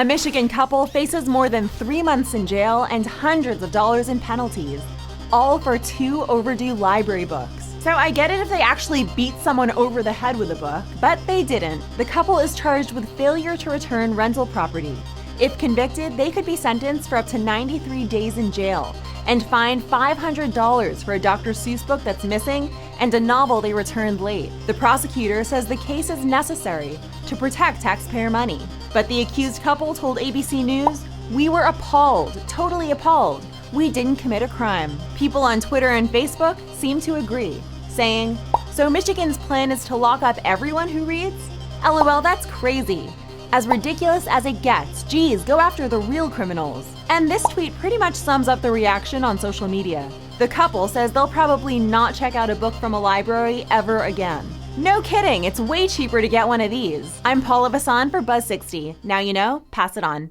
A Michigan couple faces more than 3 months in jail and hundreds of dollars in penalties, all for 2 overdue library books. So I get it if they actually beat someone over the head with a book, but they didn't. The couple is charged with failure to return rental property. If convicted, they could be sentenced for up to 93 days in jail and fined $500 for a Dr. Seuss book that's missing and a novel they returned late. The prosecutor says the case is necessary to protect taxpayer money. But the accused couple told ABC News, "We were appalled, totally appalled. We didn't commit a crime." People on Twitter and Facebook seem to agree, saying, "So Michigan's plan is to lock up everyone who reads? LOL, that's crazy. As ridiculous as it gets, geez, go after the real criminals." And this tweet pretty much sums up the reaction on social media. The couple says they'll probably not check out a book from a library ever again. No kidding, it's way cheaper to get one of these. I'm Paula Bassan for Buzz60. Now you know, pass it on.